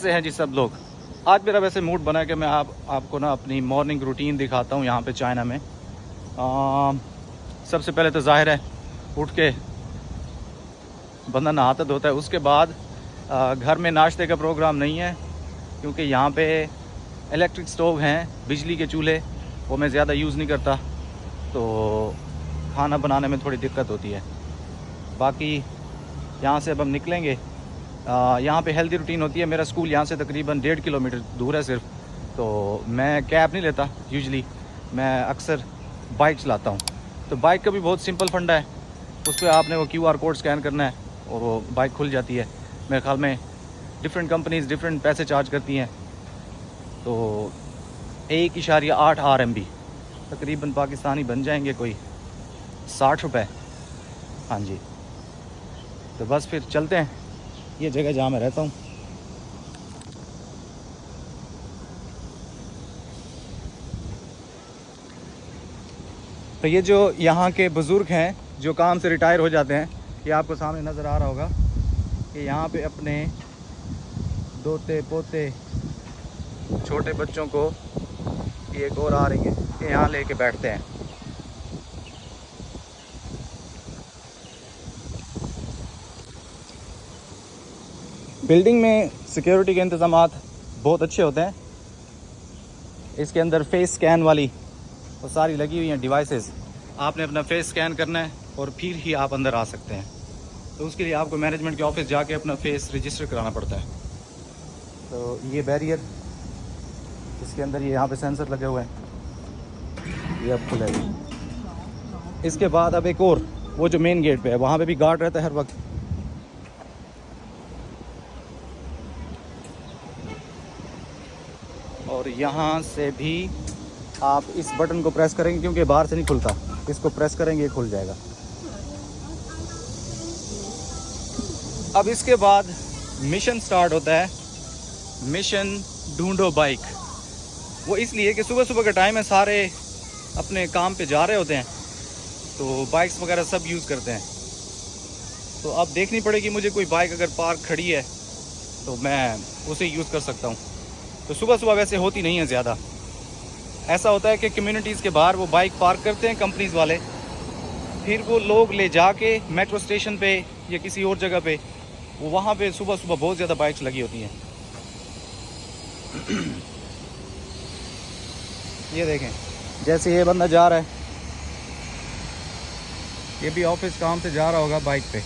से हैं जी सब लोग। आज मेरा वैसे मूड बना कि मैं आपको ना अपनी मॉर्निंग रूटीन दिखाता हूँ यहाँ पे चाइना में। सबसे पहले तो जाहिर है उठ के बंदा नहाता धोता है। उसके बाद घर में नाश्ते का प्रोग्राम नहीं है क्योंकि यहाँ पे इलेक्ट्रिक स्टोव हैं, बिजली के चूल्हे, वो मैं ज़्यादा यूज़ नहीं करता, तो खाना बनाने में थोड़ी दिक्कत होती है। बाकी यहाँ से अब हम निकलेंगे। यहाँ पे हेल्दी रूटीन होती है। मेरा स्कूल यहाँ से तकरीबन 1.5 किलोमीटर दूर है सिर्फ, तो मैं कैब नहीं लेता यूजली, मैं अक्सर बाइक चलाता हूँ। तो बाइक का भी बहुत सिंपल फंडा है, उस पर आपने वो QR कोड स्कैन करना है और वो बाइक खुल जाती है। मेरे ख्याल में डिफरेंट कंपनीज़ डिफरेंट पैसे चार्ज करती हैं, तो 1.8 RMB तकरीबन पाकिस्तानी बन जाएंगे कोई 60 रुपये। हाँ जी, तो बस फिर चलते हैं ये जगह जहाँ मैं रहता हूँ। तो ये जो यहाँ के बुज़ुर्ग हैं जो काम से रिटायर हो जाते हैं, ये आपको सामने नज़र आ रहा होगा कि यहाँ पे अपने दोते पोते छोटे बच्चों को, ये एक और आ रही है, ये यहाँ लेके बैठते हैं। बिल्डिंग में सिक्योरिटी के इंतज़ामात बहुत अच्छे होते हैं। इसके अंदर फेस स्कैन वाली वो सारी लगी हुई हैं डिवाइसेस। आपने अपना फेस स्कैन करना है और फिर ही आप अंदर आ सकते हैं। तो उसके लिए आपको मैनेजमेंट के ऑफिस जाके अपना फेस रजिस्टर कराना पड़ता है। तो ये बैरियर, इसके अंदर ये यहाँ पे सेंसर लगे हुए हैं, ये अब खुलेगा। इसके बाद अब एक और, वो जो मेन गेट पे है वहाँ पे भी गार्ड रहता है हर वक्त। और यहाँ से भी आप इस बटन को प्रेस करेंगे क्योंकि बाहर से नहीं खुलता, इसको प्रेस करेंगे ये खुल जाएगा। अब इसके बाद मिशन स्टार्ट होता है, मिशन ढूंढो बाइक। वो इसलिए कि सुबह सुबह का टाइम है, सारे अपने काम पे जा रहे होते हैं, तो बाइक्स वगैरह सब यूज़ करते हैं। तो अब देखनी पड़ेगी मुझे, कोई बाइक अगर पार्क खड़ी है तो मैं उसे यूज़ कर सकता हूँ। तो सुबह सुबह वैसे होती नहीं है ज़्यादा। ऐसा होता है कि कम्युनिटीज़ के बाहर वो बाइक पार्क करते हैं कंपनीज़ वाले, फिर वो लोग ले जाके मेट्रो स्टेशन पे या किसी और जगह पे, वो वहाँ पे सुबह सुबह बहुत ज़्यादा बाइक्स लगी होती हैं। ये देखें, जैसे ये बंदा जा रहा है, ये भी ऑफिस काम से जा रहा होगा बाइक पे।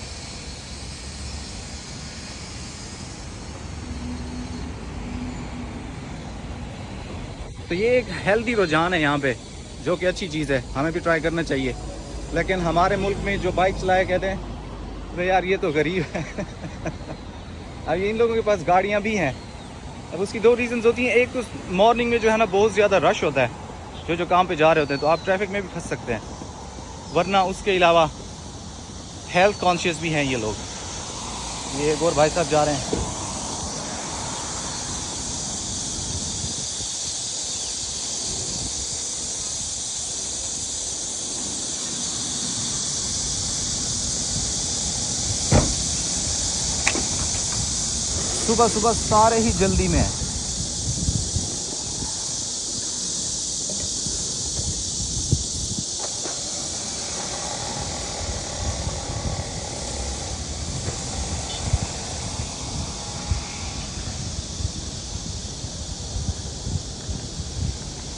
तो ये एक हेल्दी रुझान है यहाँ पे, जो कि अच्छी चीज़ है, हमें भी ट्राई करना चाहिए। लेकिन हमारे मुल्क में जो बाइक चलाए कहते हैं अरे यार ये तो गरीब है। अब इन लोगों के पास गाड़ियाँ भी हैं। अब उसकी दो रीज़न्स होती हैं, एक तो मॉर्निंग में जो है ना बहुत ज़्यादा रश होता है, जो काम पे जा रहे होते हैं, तो आप ट्रैफिक में भी फंस सकते हैं। वरना उसके अलावा हेल्थ कॉन्शियस भी हैं ये लोग। ये एक और भाई साहब जा रहे हैं। सुबह सुबह सारे ही जल्दी में है।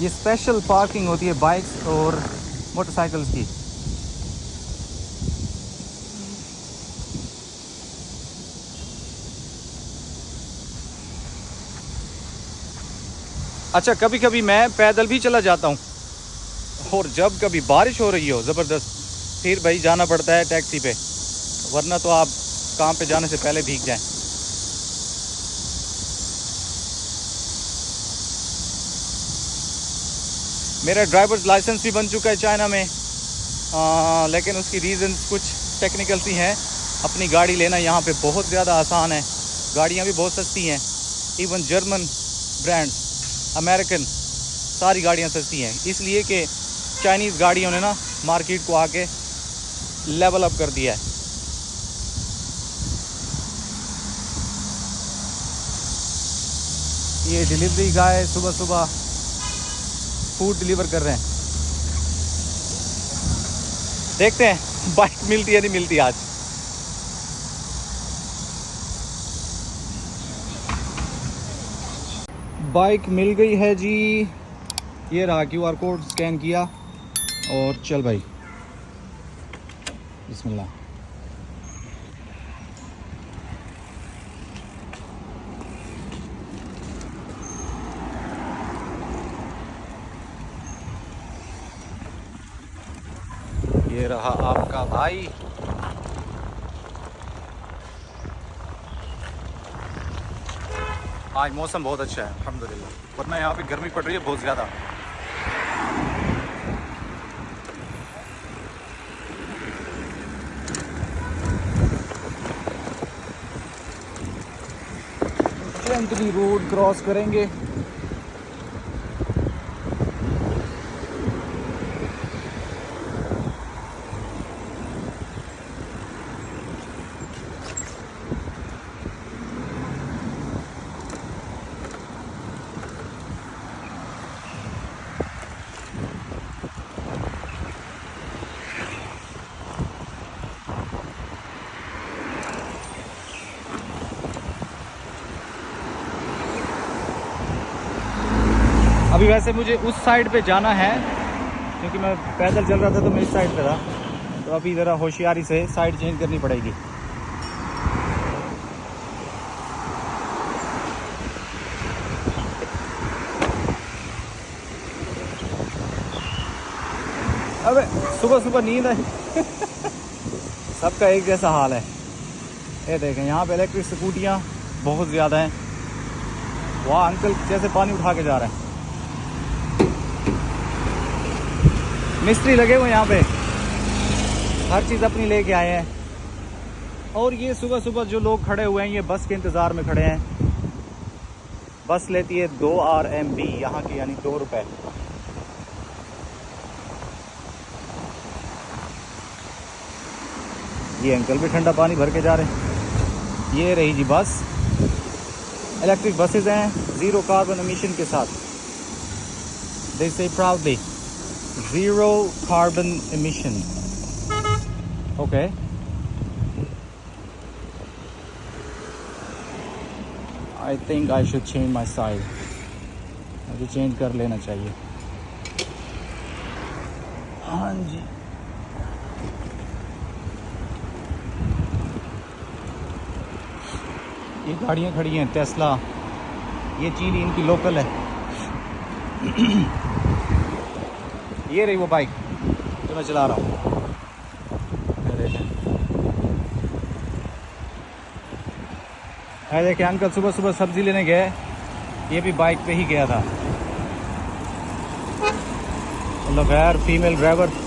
ये स्पेशल पार्किंग होती है बाइक्स और मोटरसाइकिल्स की। अच्छा, कभी कभी मैं पैदल भी चला जाता हूँ, और जब कभी बारिश हो रही हो ज़बरदस्त, फिर भाई जाना पड़ता है टैक्सी पे, वरना तो आप काम पे जाने से पहले भीग जाएं। मेरा ड्राइवर्स लाइसेंस भी बन चुका है चाइना में, लेकिन उसकी रीज़न्स कुछ टेक्निकल सी हैं। अपनी गाड़ी लेना यहाँ पे बहुत ज़्यादा आसान है, गाड़ियाँ भी बहुत सस्ती हैं। इवन जर्मन ब्रांड्स, अमेरिकन, सारी गाड़ियाँ सस्ती हैं, इसलिए कि चाइनीज़ गाड़ियों ने ना मार्केट को आके लेवल अप कर दिया है। ये डिलीवरी गाय सुबह सुबह फूड डिलीवर कर रहे हैं। देखते हैं बाइक मिलती है नहीं मिलती आज। बाइक मिल गई है जी। ये रहा QR कोड स्कैन किया और चल भाई बिस्मिल्लाह। ये रहा आपका भाई। आज मौसम बहुत अच्छा है अल्हम्दुलिल्लाह, वरना यहाँ पे गर्मी पड़ रही है बहुत ज़्यादा। जेंटली रोड क्रॉस करेंगे। अभी वैसे मुझे उस साइड पे जाना है क्योंकि मैं पैदल चल रहा था तो मैं इस साइड पे था, तो अभी ज़रा होशियारी से साइड चेंज करनी पड़ेगी। अबे सुबह सुबह नींद है सबका एक जैसा हाल है। ये देखें यहाँ पे इलेक्ट्रिक स्कूटियाँ बहुत ज़्यादा हैं। वहाँ अंकल जैसे पानी उठा के जा रहे हैं। मिस्त्री लगे हुए यहाँ पे, हर चीज़ अपनी लेके आए हैं। और ये सुबह सुबह जो लोग खड़े हुए हैं ये बस के इंतज़ार में खड़े हैं। बस लेती है 2 RMB यहाँ की, यानी 2 रुपए। ये अंकल भी ठंडा पानी भर के जा रहे हैं। ये रही जी बस, इलेक्ट्रिक बसेज हैं 0 कार्बन एमिशन के साथ। दे से proudly 0 carbon emission. Okay. I think I should change my side. मुझे चेंज कर लेना चाहिए। हाँ जी। ये गाड़ियाँ खड़ी हैं टेस्ला, ये चीनी इनकी लोकल है। ये रही वो बाइक जो मैं चला रहा हूँ। देखें अंकल सुबह सुबह सब्जी लेने गए, ये भी बाइक पे ही गया था। मतलब खैर फीमेल ड्राइवर।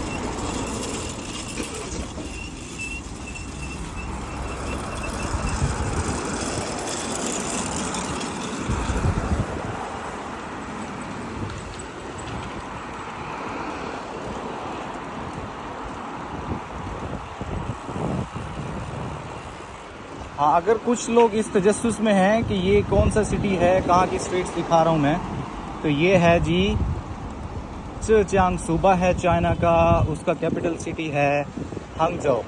हाँ, अगर कुछ लोग इस तजस्सुस में हैं कि ये कौन सा सिटी है, कहाँ की स्ट्रीट्स दिखा रहा हूँ मैं, तो ये है जी ज़ेजियांग सूबा है चाइना का, उसका कैपिटल सिटी है हांगझो।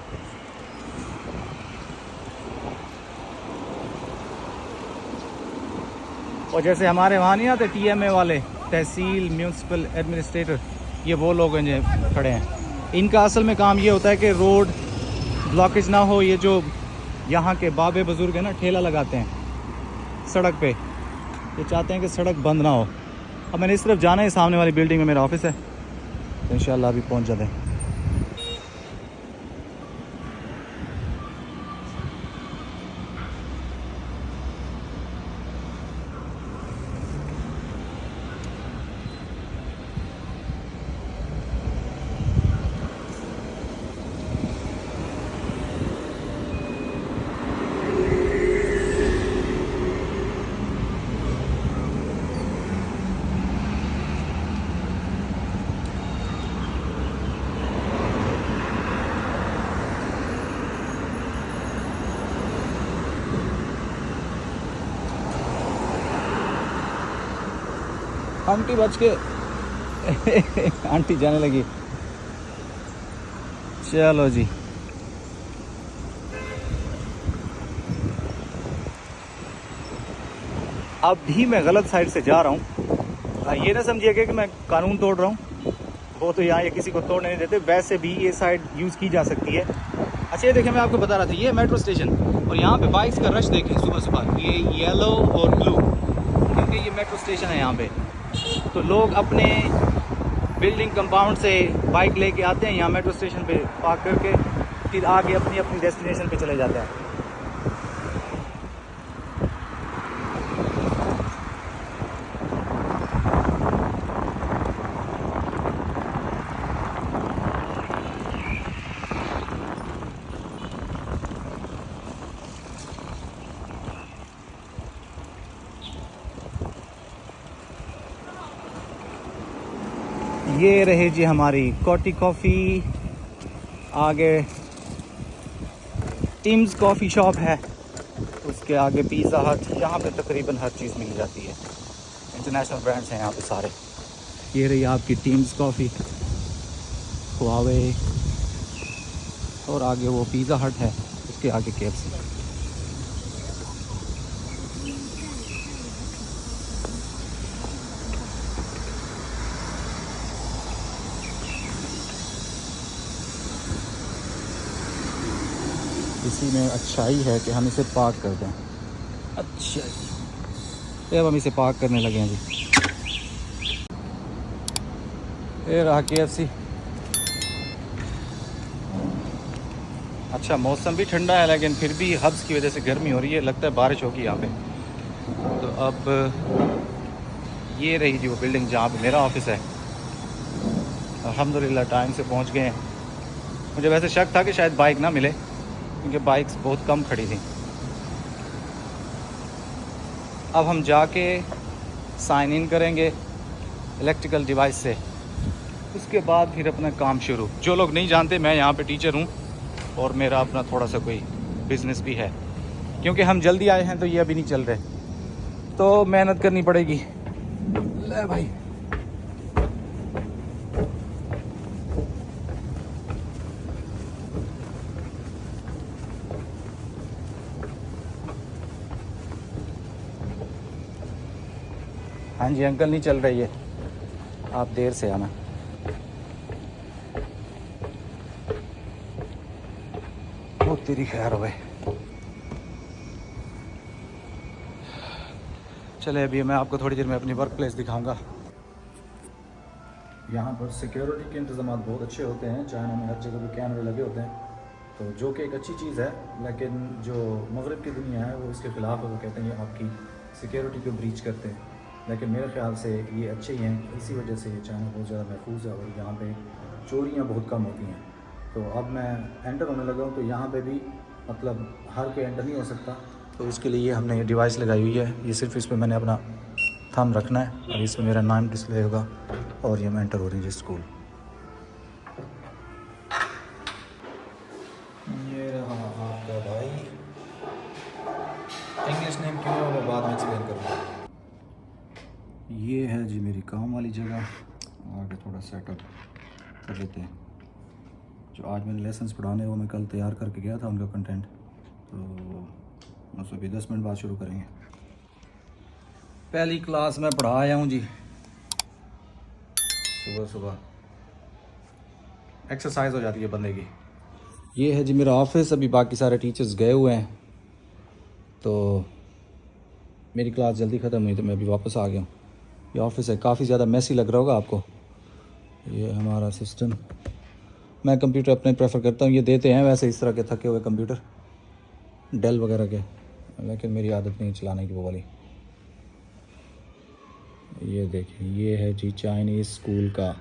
और जैसे हमारे वहाँ नहीं आते TMA वाले, तहसील म्यूनसिपल एडमिनिस्ट्रेटर, ये वो लोग हैं जो खड़े हैं। इनका असल में काम ये होता है कि रोड ब्लॉकेज ना हो। ये जो यहाँ के बाबे बुजुर्ग हैं ना, ठेला लगाते हैं सड़क पे, ये चाहते हैं कि सड़क बंद ना हो। अब मैंने इस तरफ जाना है, सामने वाली बिल्डिंग में मेरा ऑफिस है, तो इंशाल्लाह अभी पहुँच जाते हैं। आंटी बच के आंटी जाने लगी। चलो जी, अब भी मैं गलत साइड से जा रहा हूँ। ये ना समझिएगा कि मैं कानून तोड़ रहा हूँ, वो तो यहाँ ये किसी को तोड़ने नहीं देते। वैसे भी ये साइड यूज़ की जा सकती है। अच्छा ये देखिए, मैं आपको बता रहा था, ये मेट्रो स्टेशन, और यहाँ पे बाइक्स का रश देखें सुबह सुबह, ये येलो और ब्लू, क्योंकि ये मेट्रो स्टेशन है यहाँ पे। तो लोग अपने बिल्डिंग कंपाउंड से बाइक लेके आते हैं यहाँ मेट्रो स्टेशन पे पार्क करके, फिर आगे अपनी अपनी डेस्टिनेशन पे चले जाते हैं। ये रही जी हमारी कोटी कॉफ़ी, आगे टीम्स कॉफ़ी शॉप है, उसके आगे पिज़्ज़ा हट। यहाँ पे तकरीबन हर चीज़ मिल जाती है, इंटरनेशनल ब्रांड्स हैं यहाँ पे सारे। ये रही आपकी टीम्स कॉफ़ी, हुआवे, और आगे वो पिज़्ज़ा हट है, उसके आगे KFC। इसी में अच्छाई है कि हम इसे पार्क कर दें। अच्छा जी, अब हम इसे पार्क करने लगे हैं जी। ये रहा KFC। अच्छा मौसम भी ठंडा है, लेकिन फिर भी हब्स की वजह से गर्मी हो रही है, लगता है बारिश होगी यहाँ पे। तो अब ये रही जी वो बिल्डिंग जहाँ पे मेरा ऑफिस है। अल्हम्दुलिल्लाह टाइम से पहुँच गए हैं। मुझे वैसे शक था कि शायद बाइक ना मिले, क्योंकि बाइक्स बहुत कम खड़ी थी। अब हम जाके साइन इन करेंगे इलेक्ट्रिकल डिवाइस से, उसके बाद फिर अपना काम शुरू। जो लोग नहीं जानते, मैं यहाँ पे टीचर हूँ और मेरा अपना थोड़ा सा कोई बिज़नेस भी है। क्योंकि हम जल्दी आए हैं तो ये अभी नहीं चल रहे, तो मेहनत करनी पड़ेगी। ले भाई, हाँ जी अंकल नहीं चल रही है, आप देर से आना। वो तेरी खैर होए। चले अभी मैं आपको थोड़ी देर में अपनी वर्क प्लेस दिखाऊंगा। यहाँ पर सिक्योरिटी के इंतज़ाम बहुत अच्छे होते हैं। चाइना में हर जगह पे कैमरे लगे होते हैं, तो जो कि एक अच्छी चीज़ है। लेकिन जो मगरब की दुनिया है वो इसके ख़िलाफ़ है, वो कहते हैं आपकी सिक्योरिटी को ब्रीच करते हैं। लेकिन मेरे ख़्याल से ये अच्छे ही हैं, इसी वजह से ये चाइना बहुत ज़्यादा महफूज है और यहाँ पे चोरियाँ बहुत कम होती हैं। तो अब मैं एंटर होने लगा हूँ, तो यहाँ पे भी मतलब हर कोई एंटर नहीं हो सकता, तो इसके लिए हमने ये डिवाइस लगाई हुई है। ये सिर्फ इस पर मैंने अपना थंब रखना है और इस पर मेरा नाम डिस्प्ले होगा और ये मैं एंटर हो रही है स्कूल। ये रहा आपका भाई। इंग्लिश नेम क्यों है मैं बाद में एक्सप्लेन करूँगा। ये है जी मेरी काम वाली जगह। आगे थोड़ा सेटअप कर लेते हैं। जो आज मैंने लेसन्स पढ़ाने वो मैं कल तैयार करके गया था उनका कंटेंट, तो उसको भी 10 मिनट बाद शुरू करेंगे। पहली क्लास में पढ़ा आया हूँ जी, सुबह सुबह एक्सरसाइज हो जाती है बंदे की। ये है जी मेरा ऑफिस। अभी बाकी सारे टीचर्स गए हुए हैं, तो मेरी क्लास जल्दी ख़त्म हुई तो मैं अभी वापस आ गया हूँ। ये ऑफिस है, काफ़ी ज़्यादा मैसी लग रहा होगा आपको। ये हमारा सिस्टम, मैं कंप्यूटर अपने प्रेफर करता हूँ, ये देते हैं वैसे इस तरह के थके हुए कंप्यूटर डेल वगैरह के, लेकिन मेरी आदत नहीं चलाने की वो वाली। ये देखिए, ये है जी चाइनीज़ स्कूल का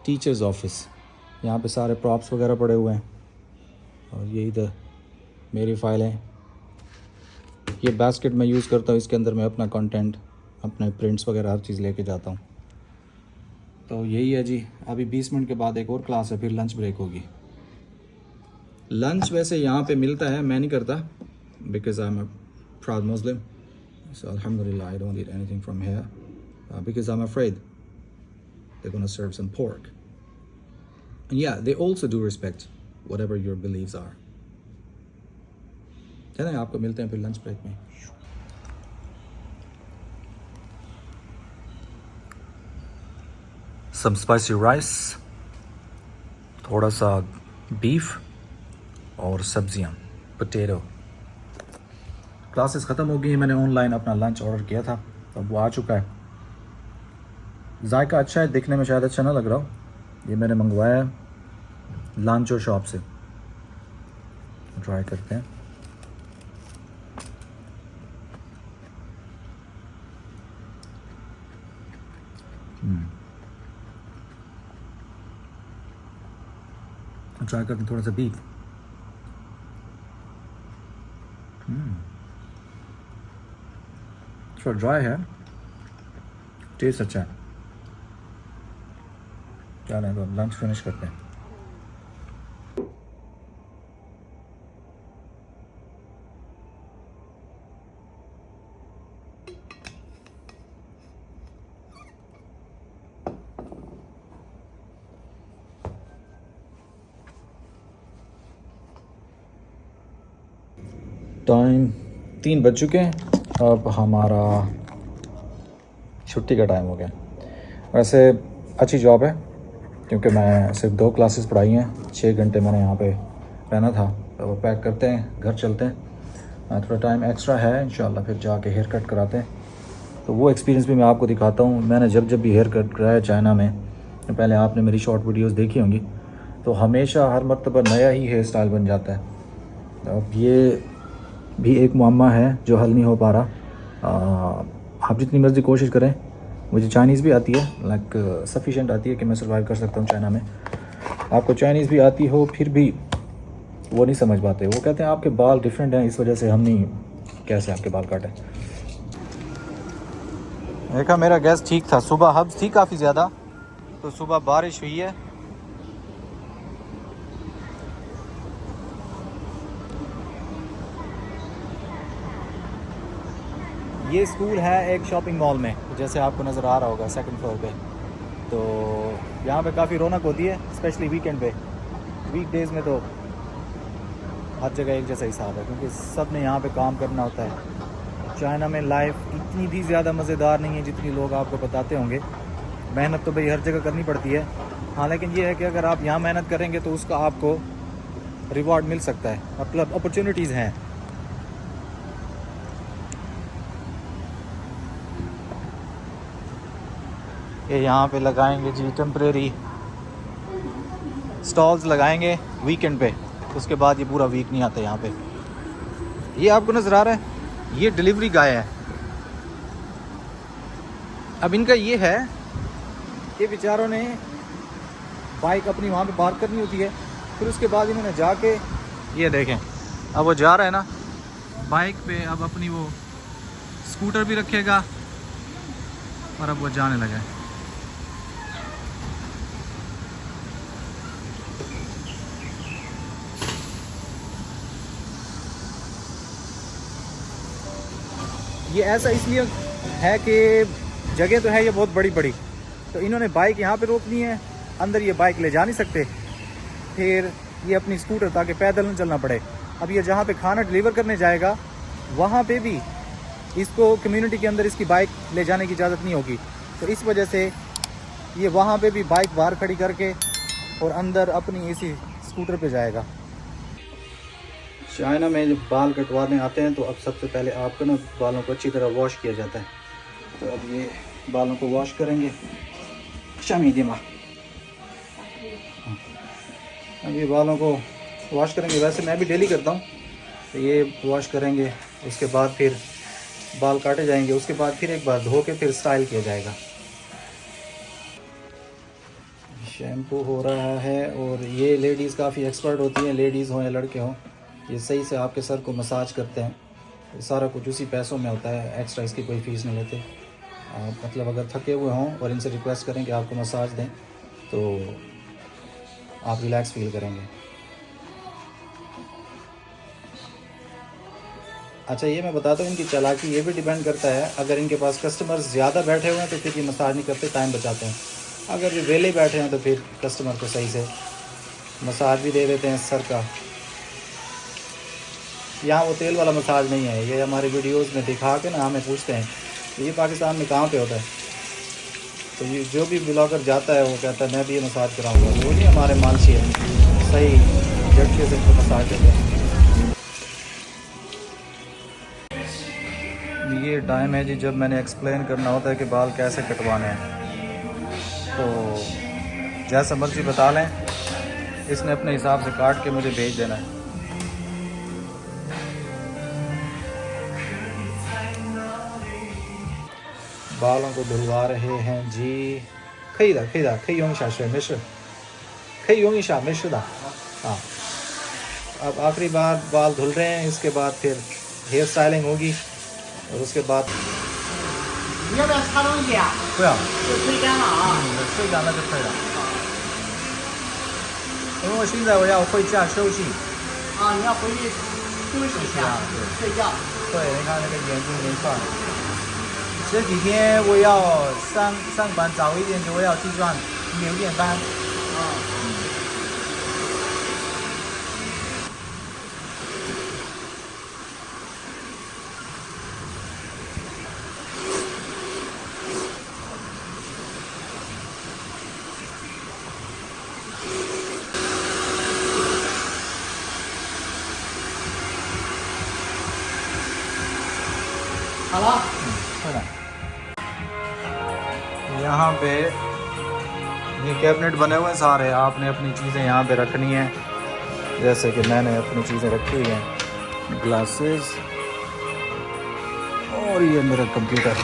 टीचर्स ऑफिस। यहाँ पे सारे प्रॉप्स वगैरह पड़े हुए हैं और ये इधर मेरी फ़ाइलें। ये बास्केट मैं यूज़ करता हूँ, इसके अंदर मैं अपना कंटेंट, अपने प्रिंट्स वगैरह हर चीज़ लेके जाता हूँ। तो यही है जी। अभी 20 मिनट के बाद एक और क्लास है, फिर लंच ब्रेक होगी। लंच वैसे यहाँ पे मिलता है, मैं नहीं करता because I am a proud Muslim, so अल्हम्दुलिल्लाह I don't eat anything from here. because I'm afraid they're going to serve some pork. And yeah, they also do respect whatever your beliefs are. चलें आपको मिलते हैं फिर lunch break में. Some spicy rice, थोड़ा सा beef और सब्जियां, पोटैटो. क्लासेस ख़त्म हो गई. मैंने ऑनलाइन अपना लंच ऑर्डर किया था, अब वो आ चुका है. जायका अच्छा है, दिखने में शायद अच्छा ना लग रहा हो. ये मैंने मंगवाया है लांचो शॉप से. ट्राई करते हैं. ट्राई करते हैं थोड़ा सा बीफ. थोड़ा ड्राई है, टेस्ट अच्छा है. क्या नहीं तो लंच फिनिश करते हैं. टाइम 3 बज चुके हैं. अब हमारा छुट्टी का टाइम हो गया. वैसे अच्छी जॉब है क्योंकि मैं सिर्फ 2 क्लासेस पढ़ाई हैं. 6 घंटे मैंने यहाँ पे रहना था. तो वो पैक करते हैं, घर चलते हैं. थोड़ा टाइम एक्स्ट्रा है, इंशाल्लाह फिर जाके हेयर कट कराते हैं. तो वो एक्सपीरियंस भी मैं आपको दिखाता हूँ. मैंने जब भी हेयर कट कराया चाइना में, तो पहले आपने मेरी शॉर्ट वीडियोस देखी होंगी, तो हमेशा हर मरतबा नया ही हेयर स्टाइल बन जाता है. अब ये भी एक मुअम्मा है जो हल नहीं हो पा रहा. आप जितनी मर्ज़ी कोशिश करें, मुझे चाइनीज़ भी आती है, लाइक सफिशेंट आती है कि मैं सर्वाइव कर सकता हूँ चाइना में. आपको चाइनीज़ भी आती हो फिर भी वो नहीं समझ पाते. वो कहते हैं आपके बाल डिफरेंट हैं, इस वजह से हम नहीं कैसे आपके बाल काटें. देखा मेरा गैस ठीक था. सुबह हब्स थी काफ़ी ज़्यादा, तो सुबह बारिश हुई है. ये स्कूल है एक शॉपिंग मॉल में, जैसे आपको नज़र आ रहा होगा 2nd फ्लोर पे. तो यहाँ पे काफ़ी रौनक होती है, स्पेशली वीकेंड पे. वीकडेज़ में तो हर जगह एक जैसा हिसाब है, क्योंकि सब ने यहाँ पे काम करना होता है. चाइना में लाइफ इतनी भी ज़्यादा मज़ेदार नहीं है जितनी लोग आपको बताते होंगे. मेहनत तो भाई हर जगह करनी पड़ती है. हाँ, लेकिन ये है कि अगर आप यहाँ मेहनत करेंगे तो उसका आपको रिवॉर्ड मिल सकता है, मतलब अपॉर्चुनिटीज़ हैं. ये यहाँ पे लगाएंगे जी टेम्परेरी स्टॉल्स लगाएंगे वीकेंड पे. उसके बाद ये पूरा वीक नहीं आता यहाँ पे. ये आपको नज़र आ रहा है, ये डिलीवरी गाय है. अब इनका ये है कि बेचारों ने बाइक अपनी वहाँ पे पार्क करनी होती है, फिर उसके बाद इन्होंने जाके, ये देखें अब वो जा रहा है ना बाइक पे, अब अपनी वो स्कूटर भी रखेगा और अब वो जाने लगा है. ये ऐसा इसलिए है कि जगह तो है ये बहुत बड़ी बड़ी, तो इन्होंने बाइक यहाँ पे रोकनी है. अंदर ये बाइक ले जा नहीं सकते, फिर ये अपनी स्कूटर, ताकि पैदल न चलना पड़े. अब ये जहाँ पे खाना डिलीवर करने जाएगा वहाँ पे भी इसको कम्युनिटी के अंदर इसकी बाइक ले जाने की इजाज़त नहीं होगी. तो इस वजह से ये वहाँ पे भी बाइक बाहर खड़ी करके और अंदर अपनी इसी स्कूटर पे जाएगा. चाइना में जब बाल कटवाने आते हैं तो अब सबसे पहले आपको ना बालों को अच्छी तरह वॉश किया जाता है. तो अब ये बालों को वॉश करेंगे. शामी दिमाग अब ये बालों को वॉश करेंगे. वैसे मैं भी डेली करता हूँ. तो ये वॉश करेंगे, उसके बाद फिर बाल काटे जाएंगे. उसके बाद फिर एक बार धो के फिर स्टाइल किया जाएगा. शैम्पू हो रहा है और ये लेडीज़ काफ़ी एक्सपर्ट होती हैं, लेडीज़ हों या लड़के हों, ये सही से आपके सर को मसाज करते हैं. ये सारा कुछ उसी पैसों में होता है, एक्स्ट्रा इसकी कोई फ़ीस नहीं लेते. मतलब अगर थके हुए हों और इनसे रिक्वेस्ट करें कि आपको मसाज दें तो आप रिलैक्स फील करेंगे. अच्छा ये मैं बताता हूँ, इनकी चालाकी ये भी डिपेंड करता है। अगर इनके पास कस्टमर्स ज़्यादा बैठे हुए हैं तो फिर ये मसाज नहीं करते, टाइम बचाते हैं। अगर ये वेले बैठे हैं तो फिर कस्टमर को सही से मसाज भी दे देते हैं सर का। यहाँ वो तेल वाला मसाज नहीं है, ये हमारे वीडियोस में दिखा के ना हमें पूछते हैं कि ये पाकिस्तान में कहाँ पे होता है। तो ये जो भी ब्लॉगर जाता है वो कहता है मैं भी ये मसाज कराऊंगा। वो नहीं हमारे मालशी है, सही झटके से तो मसाज देते हैं। ये टाइम है जी जब मैंने एक्सप्लेन करना होता है कि बाल कैसे कटवाने हैं। तो जैसा मर्जी बता लें, इसने अपने हिसाब से काट के मुझे भेज देना है। बालों को धुलवा रहे हैं जी। खईदा खईदा खई योंग शाशे मिश्र खई योंग शा मिश्र दा। हाँ, अब आखिरी बार बाल धुल रहे हैं, इसके बाद फिर हेयर स्टाइलिंग होगी और उसके बाद 你要不要擦东西啊？ 对啊， 就吹干了啊。 吹干了就可以了。因为我现在我要回家休息。啊，你要回去休息一下，睡觉。对，你看那个眼睛连串。这几天我要上班早一点，就我要起床6点半。啊。好了。है ना। यहाँ पे ये कैबिनेट बने हुए हैं सारे, आपने अपनी चीज़ें यहाँ पे रखनी है। जैसे कि मैंने अपनी चीज़ें रखी हुई हैं, ग्लासेस और ये मेरा कंप्यूटर।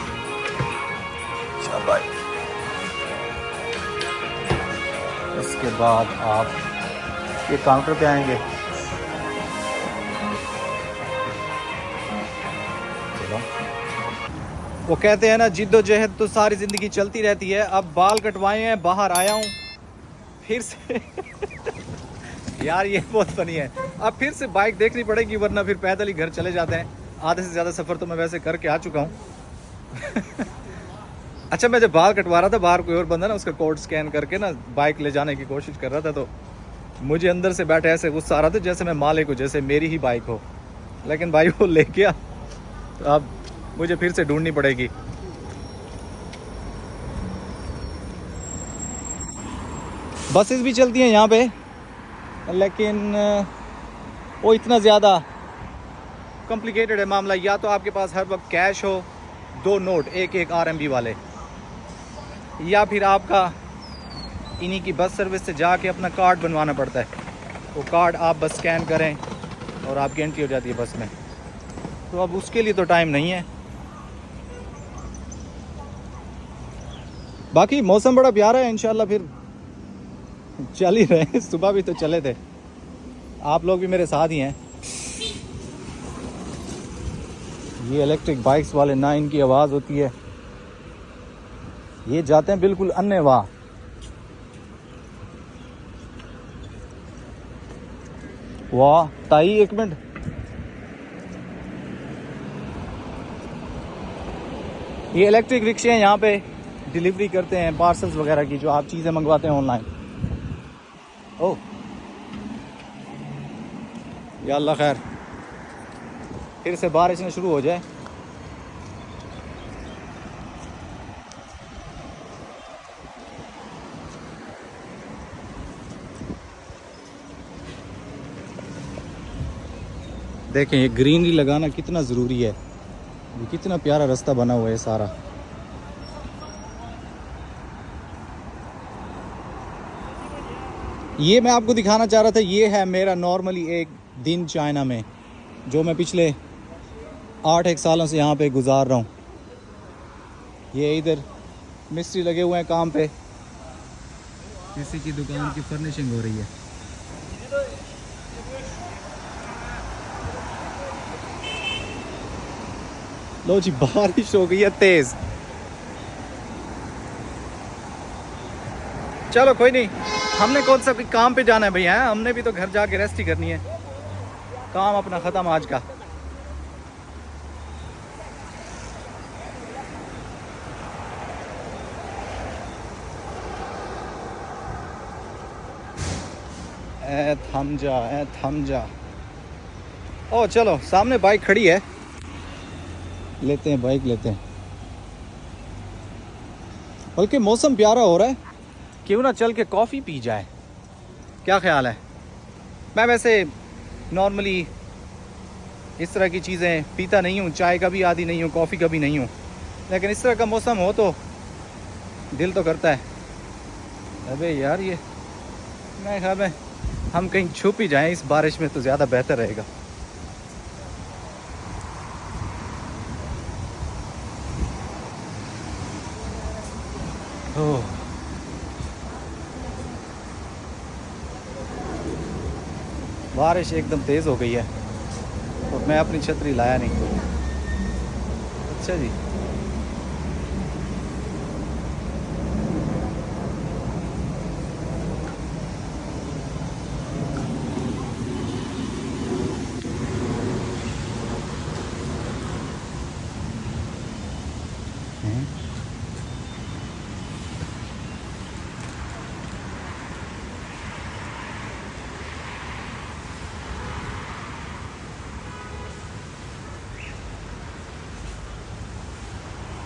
शाबाश। इसके बाद आप ये काउंटर पे आएंगे। चलो, वो कहते हैं ना जिद्दोजहद तो सारी ज़िंदगी चलती रहती है। अब बाल कटवाए हैं, बाहर आया हूँ फिर से यार ये बहुत फनी है। अब फिर से बाइक देखनी पड़ेगी, वरना फिर पैदल ही घर चले जाते हैं। आधे से ज़्यादा सफ़र तो मैं वैसे करके आ चुका हूँ अच्छा, मैं जब बाल कटवा रहा था, बाहर कोई और बंदा ना उसका कोड स्कैन करके ना बाइक ले जाने की कोशिश कर रहा था, तो मुझे अंदर से बैठे ऐसे गुस्सा आ रहा था जैसे मैं मालिक हूँ, जैसे मेरी ही बाइक हो। लेकिन भाई वो ले गया, तो अब मुझे फिर से ढूंढनी पड़ेगी। बसेस भी चलती हैं यहाँ पे, लेकिन वो इतना ज़्यादा कॉम्प्लिकेटेड है मामला। या तो आपके पास हर वक्त कैश हो, 2 नोट एक RMB वाले, या फिर आपका इन्हीं की बस सर्विस से जाके अपना कार्ड बनवाना पड़ता है। वो कार्ड आप बस स्कैन करें और आपकी एंट्री हो जाती है बस में। तो अब उसके लिए तो टाइम नहीं है। बाकी मौसम बड़ा प्यारा है, इंशाल्लाह फिर चल ही रहे हैं। सुबह भी तो चले थे, आप लोग भी मेरे साथ ही हैं। ये इलेक्ट्रिक बाइक्स वाले ना, इनकी आवाज़ होती है, ये जाते हैं बिल्कुल अन्नेवाह। वाह ताई, एक मिनट, ये इलेक्ट्रिक रिक्शे हैं, यहाँ पे डिलीवरी करते हैं पार्सल्स वगैरह की, जो आप चीज़ें मंगवाते हैं ऑनलाइन। ओह या अल्लाह खैर, फिर से बारिश ना शुरू हो जाए। देखें ये ग्रीनरी लगाना कितना ज़रूरी है। ये कितना प्यारा रास्ता बना हुआ है सारा। ये मैं आपको दिखाना चाह रहा था, ये है मेरा नॉर्मली एक दिन चाइना में, जो मैं पिछले 8-1 सालों से यहाँ पे गुजार रहा हूँ। ये इधर मिस्त्री लगे हुए हैं काम पे, किसी की दुकान की फर्निशिंग हो रही है। लो जी, बारिश हो गई है तेज। चलो कोई नहीं, हमने कौन सा काम पे जाना है भैया, हमने भी तो घर जाके रेस्ट ही करनी है। काम अपना ख़त्म आज का। ए थम जा, ए थम जा। ओ चलो, सामने बाइक खड़ी है, लेते हैं बाइक लेते हैं। बल्कि मौसम प्यारा हो रहा है, क्यों ना चल के कॉफ़ी पी जाए, क्या ख्याल है? मैं वैसे नॉर्मली इस तरह की चीज़ें पीता नहीं हूँ, चाय का भी आदी नहीं हूँ, कॉफ़ी का भी नहीं हूँ, लेकिन इस तरह का मौसम हो तो दिल तो करता है। अबे यार, ये मैं ख्याल में हम कहीं छुप ही जाएं इस बारिश में तो ज़्यादा बेहतर रहेगा। ओह, बारिश एकदम तेज़ हो गई है और मैं अपनी छतरी लाया नहीं। अच्छा जी,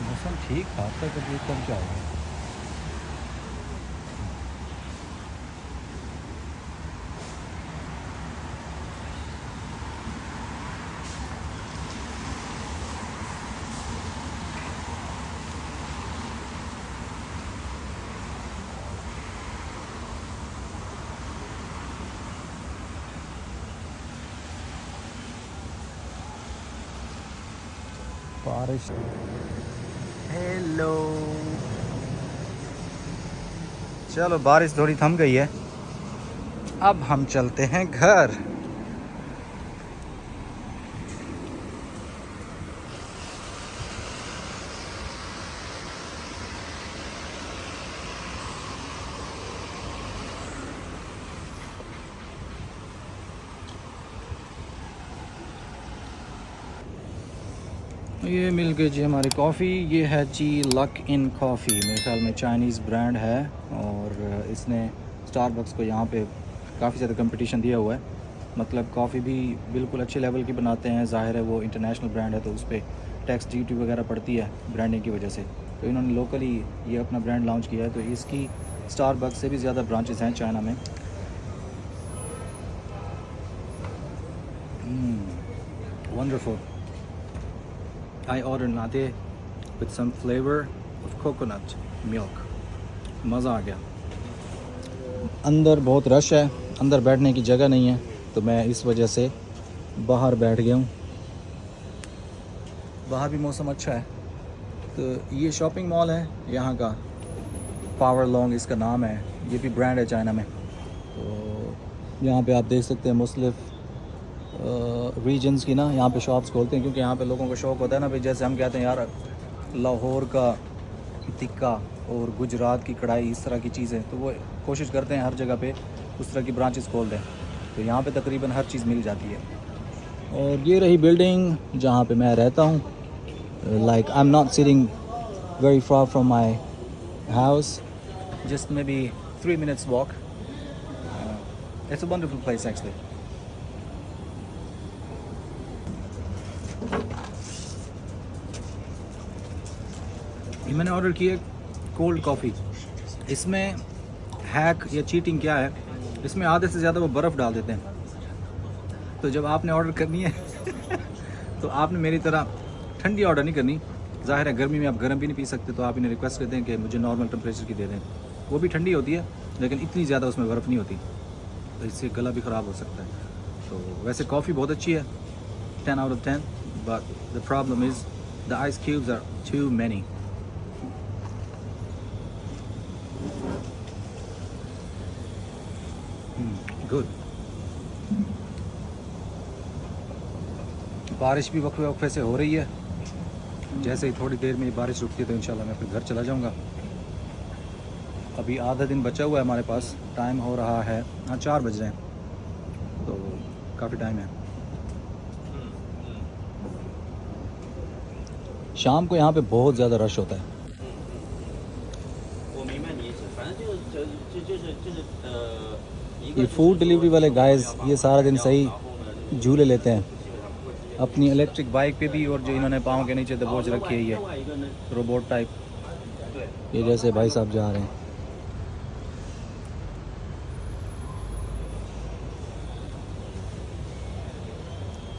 मौसम ठीक था अब तक, अभी कब जाएगा? बारिश। हेलो, चलो बारिश थोड़ी थम गई है, अब हम चलते हैं घर। ये मिल गई जी हमारी कॉफ़ी। ये है जी लक इन कॉफ़ी, मेरे ख्याल में चाइनीज़ ब्रांड है और इसने स्टारबक्स को यहाँ पे काफ़ी ज़्यादा कंपटीशन दिया हुआ है। मतलब कॉफ़ी भी बिल्कुल अच्छे लेवल की बनाते हैं, ज़ाहिर है वो इंटरनेशनल ब्रांड है तो उस पर टैक्स ड्यूटी वगैरह पड़ती है ब्रांडिंग की वजह से, तो इन्होंने लोकली ये अपना ब्रांड लॉन्च किया है। तो इसकी स्टारबक्स से भी ज़्यादा ब्रांचेस हैं चाइना में। Wonderful. I ordered latte with some flavor of coconut milk. मज़ा आ गया। अंदर बहुत रश है, अंदर बैठने की जगह नहीं है, तो मैं इस वजह से बाहर बैठ गया हूँ। बाहर भी मौसम अच्छा है। तो ये शॉपिंग मॉल है यहाँ का, पावर लॉन्ग इसका नाम है, ये भी ब्रांड है चाइना में। तो यहाँ पे आप देख सकते हैं मुख्तलिफ रीजन्स की ना यहाँ पे शॉप्स खोलते हैं, क्योंकि यहाँ पे लोगों को शौक़ होता है ना भाई, जैसे हम कहते हैं यार लाहौर का टिक्का और गुजरात की कढ़ाई, इस तरह की चीज़ें, तो वो कोशिश करते हैं हर जगह पे उस तरह की ब्रांचेस खोल दें। तो यहाँ पे तकरीबन हर चीज़ मिल जाती है। और ये रही बिल्डिंग जहाँ पे मैं रहता हूँ। Like I am not sitting very far from my house, just may be 3 minutes walk. It's a wonderful place actually. ये मैंने ऑर्डर किया कोल्ड कॉफ़ी। इसमें हैक या चीटिंग क्या है, इसमें आधे से ज़्यादा वो बर्फ़ डाल देते हैं। तो जब आपने ऑर्डर करनी है तो आपने मेरी तरह ठंडी ऑर्डर नहीं करनी। ज़ाहिर है गर्मी में आप गर्म भी नहीं पी सकते, तो आप इन्हें रिक्वेस्ट करते हैं कि मुझे नॉर्मल टेम्परेचर की दे दें। वो भी ठंडी होती है लेकिन इतनी ज़्यादा उसमें बर्फ़ नहीं होती, तो इससे गला भी ख़राब हो सकता है। तो वैसे कॉफ़ी बहुत अच्छी है, 10 out of 10, but the problem is the ice cubes are too many. Good. बारिश भी वक्फे वक्फे से हो रही है, जैसे ही थोड़ी देर में बारिश रुकती है तो इंशाल्लाह मैं अपने घर चला जाऊंगा। अभी आधा दिन बचा हुआ है हमारे पास, टाइम हो रहा है 4 बज रहे हैं, तो काफ़ी टाइम है। शाम को यहाँ पे बहुत ज़्यादा रश होता है। 我明白你意思，反正就是 ये फूड डिलीवरी वाले गाइस ये सारा दिन सही झूले लेते हैं अपनी इलेक्ट्रिक बाइक पे भी, और जो इन्होंने पाँव के नीचे दबोच रखी है ये रोबोट टाइप, ये जैसे भाई साहब जा रहे हैं।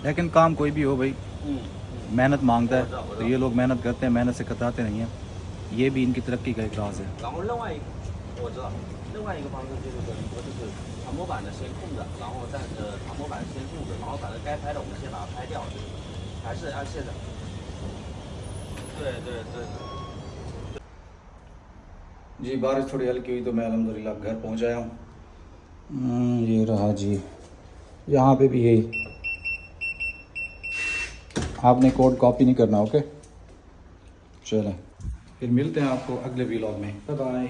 लेकिन काम कोई भी हो भाई, मेहनत मांगता है, तो ये लोग मेहनत करते हैं, मेहनत से कतराते नहीं हैं। ये भी इनकी तरक्की का एक राज है। 另外一个方式就是等于说就是长模板的先空着，然后但长模板先空着，然后把它该拍的我们先把它拍掉，还是按现在。对对对。जी बारिश थोड़ी हल्की हुई तो मैं अल्हम्दुलिल्लाह घर पहुंच आया हूँ। ये रहा जी, यहाँ पे भी यही, आपने कोड कॉपी नहीं करना, ओके। चलें फिर मिलते हैं आपको अगले व्लॉग में, बाय बाय।